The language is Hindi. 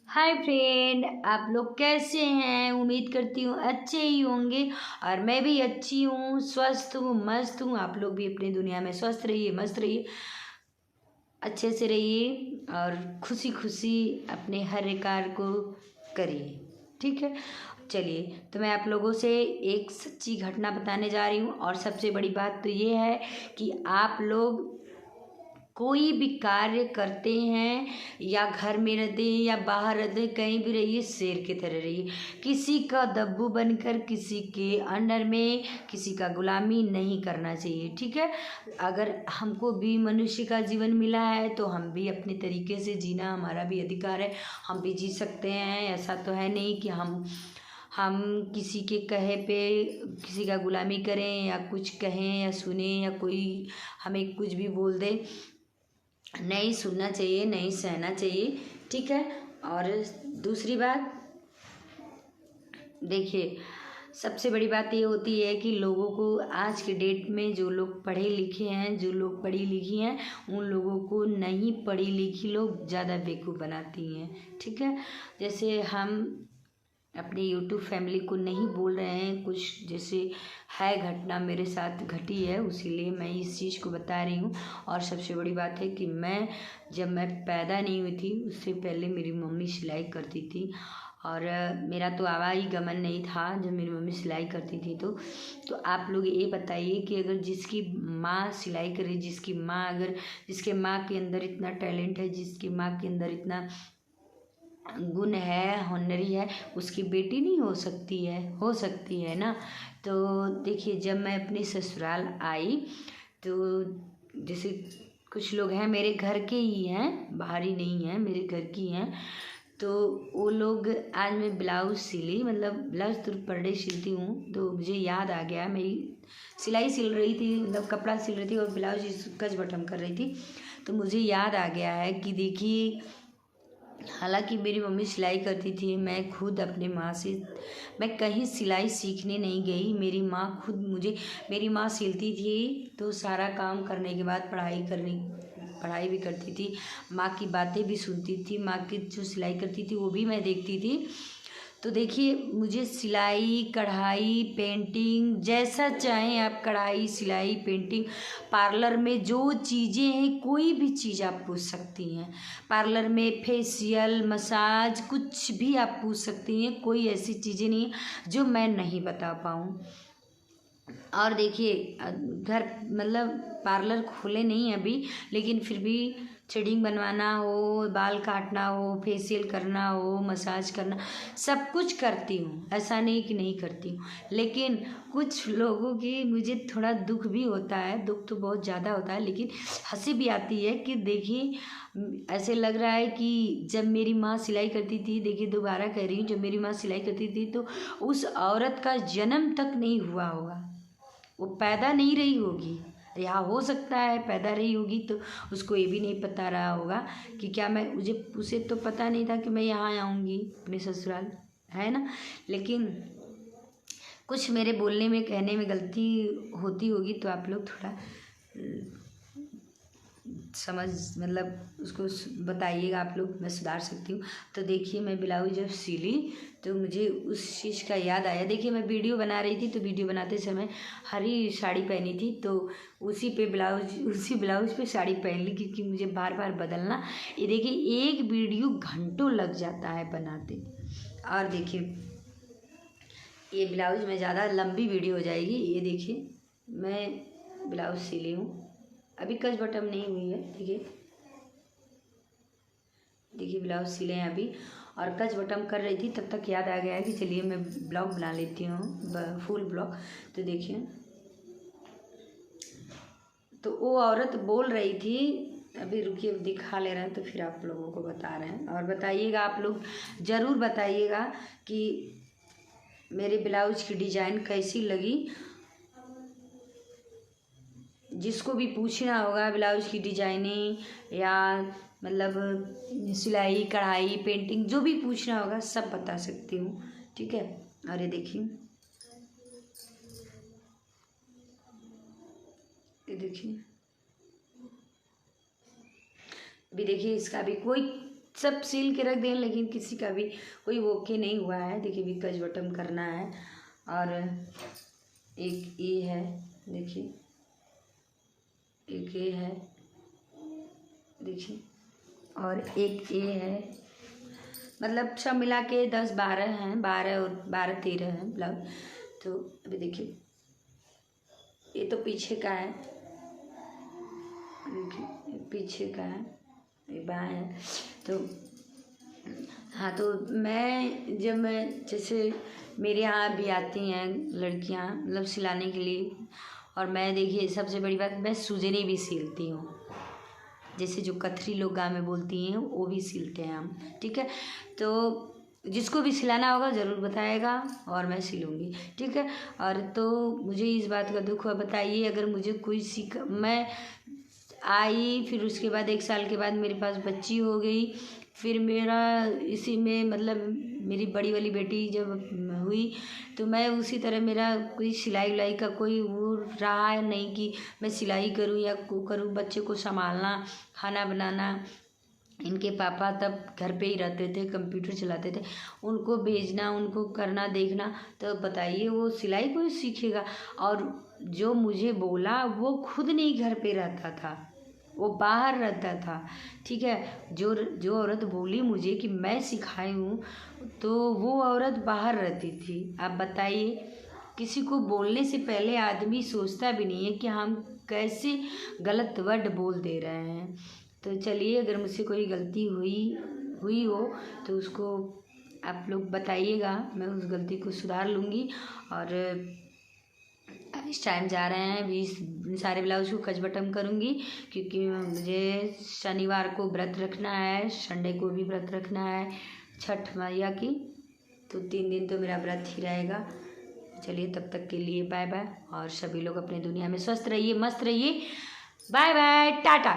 हाय फ्रेंड, आप लोग कैसे हैं। उम्मीद करती हूँ अच्छे ही होंगे। और मैं भी अच्छी हूँ, स्वस्थ हूँ, मस्त हूँ। आप लोग भी अपनी दुनिया में स्वस्थ रहिए, मस्त रहिए, अच्छे से रहिए और खुशी खुशी अपने हर कार्य को करिए। ठीक है, चलिए तो मैं आप लोगों से एक सच्ची घटना बताने जा रही हूँ। और सबसे बड़ी बात तो ये है कि आप लोग कोई भी कार्य करते हैं या घर में रहते हैं या बाहर रहते हैं, कहीं भी रहिए शेर की तरह रहिए। किसी का दब्बू बनकर किसी के अंडर में किसी का गुलामी नहीं करना चाहिए। ठीक है, अगर हमको भी मनुष्य का जीवन मिला है तो हम भी अपने तरीके से जीना हमारा भी अधिकार है, हम भी जी सकते हैं। ऐसा तो है नहीं कि हम किसी के कहे पे किसी का गुलामी करें या कुछ कहें या सुने या कोई हमें कुछ भी बोल दे। नहीं सुनना चाहिए, नहीं सहना चाहिए। ठीक है, और दूसरी बात देखिए, सबसे बड़ी बात ये होती है कि लोगों को आज के डेट में जो लोग पढ़े लिखे हैं, जो लोग पढ़ी लिखी हैं, उन लोगों को नहीं पढ़ी लिखी लोग ज़्यादा बेवकूफ़ बनाती हैं। ठीक है, जैसे हम अपनी यूट्यूब फैमिली को नहीं बोल रहे हैं, कुछ जैसे है घटना मेरे साथ घटी है, उसीलिए मैं इस चीज़ को बता रही हूँ। और सबसे बड़ी बात है कि जब मैं पैदा नहीं हुई थी उससे पहले मेरी मम्मी सिलाई करती थी। और मेरा तो आवागमन नहीं था जब मेरी मम्मी सिलाई करती थी। तो आप लोग ये बताइए कि अगर जिसकी माँ सिलाई करे, जिसके माँ के अंदर इतना टैलेंट है, जिसकी माँ के अंदर इतना गुण है, हुनरी है, उसकी बेटी नहीं हो सकती है ना। तो देखिए, जब मैं अपने ससुराल आई तो जैसे कुछ लोग हैं मेरे घर के ही हैं, बाहरी नहीं हैं, मेरे घर की हैं। तो वो लोग, आज मैं ब्लाउज सिली, मतलब ब्लाउज तो पर डे सिलती हूँ, तो मुझे याद आ गया, मेरी सिलाई सिल रही थी, मतलब कपड़ा सिल रही थी और ब्लाउज कच बटन कर रही थी। तो मुझे याद आ गया है कि देखिए, हालांकि मेरी मम्मी सिलाई करती थी, मैं खुद अपने माँ से, मैं कहीं सिलाई सीखने नहीं गई, मेरी माँ सिलती थी तो सारा काम करने के बाद पढ़ाई भी करती थी, माँ की बातें भी सुनती थी, माँ की जो सिलाई करती थी वो भी मैं देखती थी। तो देखिए, मुझे सिलाई कढ़ाई पेंटिंग जैसा चाहें आप, कढ़ाई सिलाई पेंटिंग, पार्लर में जो चीज़ें हैं, कोई भी चीज़ आप पूछ सकती हैं। पार्लर में फेशियल मसाज कुछ भी आप पूछ सकती हैं, कोई ऐसी चीज़ें नहीं है जो मैं नहीं बता पाऊँ। और देखिए, घर मतलब पार्लर खोले नहीं अभी, लेकिन फिर भी थ्रेडिंग बनवाना हो, बाल काटना हो, फेशियल करना हो, मसाज करना, सब कुछ करती हूँ, ऐसा नहीं कि नहीं करती हूँ। लेकिन कुछ लोगों की मुझे थोड़ा दुख भी होता है, दुख तो बहुत ज़्यादा होता है, लेकिन हंसी भी आती है कि देखिए, ऐसे लग रहा है कि जब मेरी माँ सिलाई करती थी, देखिए दोबारा कह रही हूँ, जब मेरी माँ सिलाई करती थी तो उस औरत का जन्म तक नहीं हुआ होगा, वो पैदा नहीं रही होगी, या हो सकता है पैदा रही होगी तो उसको ये भी नहीं पता रहा होगा कि क्या उसे तो पता नहीं था कि मैं यहाँ आऊँगी अपने ससुराल, है ना। लेकिन कुछ मेरे बोलने में कहने में गलती होती होगी तो आप लोग थोड़ा समझ, मतलब उसको बताइएगा आप लोग, मैं सुधार सकती हूँ। तो देखिए, मैं ब्लाउज जब सिली तो मुझे उस चीज़ का याद आया। देखिए, मैं वीडियो बना रही थी तो वीडियो बनाते समय हरी साड़ी पहनी थी, तो उसी ब्लाउज पे साड़ी पहन ली, क्योंकि मुझे बार बार बदलना, ये देखिए एक वीडियो घंटों लग जाता है बनाते। और देखिए, ये ब्लाउज में ज़्यादा लंबी वीडियो हो जाएगी। ये देखिए, मैं ब्लाउज सिली हूँ, अभी कच बटन नहीं हुई है। देखिए ब्लाउज सिले हैं अभी, और कच बटन कर रही थी, तब तक याद आ गया है कि चलिए मैं ब्लॉग बना लेती हूँ, फुल ब्लॉग। तो देखिए, तो वो औरत बोल रही थी, अभी रुकिए दिखा ले रहे हैं तो फिर आप लोगों को बता रहे हैं। और बताइएगा, आप लोग ज़रूर बताइएगा कि मेरे ब्लाउज की डिज़ाइन कैसी लगी। जिसको भी पूछना होगा ब्लाउज की डिजाइनिंग या मतलब सिलाई कढ़ाई पेंटिंग, जो भी पूछना होगा सब बता सकती हूँ। ठीक है, और ये देखिए, अभी देखिए, इसका भी कोई सब सील के रख दें, लेकिन किसी का भी कोई ओके नहीं हुआ है। देखिए भी कज बटन करना है। और एक ये है, देखिए एक ये है, देखिए, और एक ये है, मतलब सब मिला के 10-12 हैं, 12 और 12-13 हैं ब्लाउज। तो अभी देखिए ये तो पीछे का है, देखिए पीछे का है, ये बाएँ है। तो हाँ, तो मैं जैसे मेरे यहाँ भी आती हैं लड़कियाँ मतलब सिलाने के लिए, और मैं देखिए सबसे बड़ी बात, मैं सुजनी भी सिलती हूँ। जैसे जो कथरी लोग गाँव में बोलती हैं वो भी सिलते हैं हम, ठीक है। तो जिसको भी सिलाना होगा ज़रूर बताएगा और मैं सिलूँगी, ठीक है। और तो मुझे इस बात का दुख हुआ, बताइए अगर मुझे कोई मैं आई, फिर उसके बाद 1 साल के बाद मेरे पास बच्ची हो गई, फिर मेरा इसी में मतलब मेरी बड़ी वाली बेटी जब हुई, तो मैं उसी तरह मेरा कोई सिलाई उलाई का कोई वो रहा है नहीं कि मैं सिलाई करूँ या करूँ। बच्चे को संभालना, खाना बनाना, इनके पापा तब घर पे ही रहते थे, कंप्यूटर चलाते थे, उनको भेजना, उनको करना देखना, तो बताइए वो सिलाई कोई सीखेगा। और जो मुझे बोला वो खुद नहीं घर पे रहता था, वो बाहर रहता था, ठीक है। जो औरत बोली मुझे कि मैं सिखाई हूँ, तो वो औरत बाहर रहती थी। आप बताइए, किसी को बोलने से पहले आदमी सोचता भी नहीं है कि हम कैसे गलत वर्ड बोल दे रहे हैं। तो चलिए, अगर मुझसे कोई गलती हुई हो तो उसको आप लोग बताइएगा, मैं उस गलती को सुधार लूँगी। और इस टाइम जा रहे हैं भी सारे ब्लाउज को कच बटन करूँगी, क्योंकि मुझे शनिवार को व्रत रखना है, संडे को भी व्रत रखना है छठ मैया की। तो 3 दिन तो मेरा व्रत ही रहेगा। चलिए, तब तक के लिए बाय बाय, और सभी लोग अपने दुनिया में स्वस्थ रहिए, मस्त रहिए। Bye bye, Tata.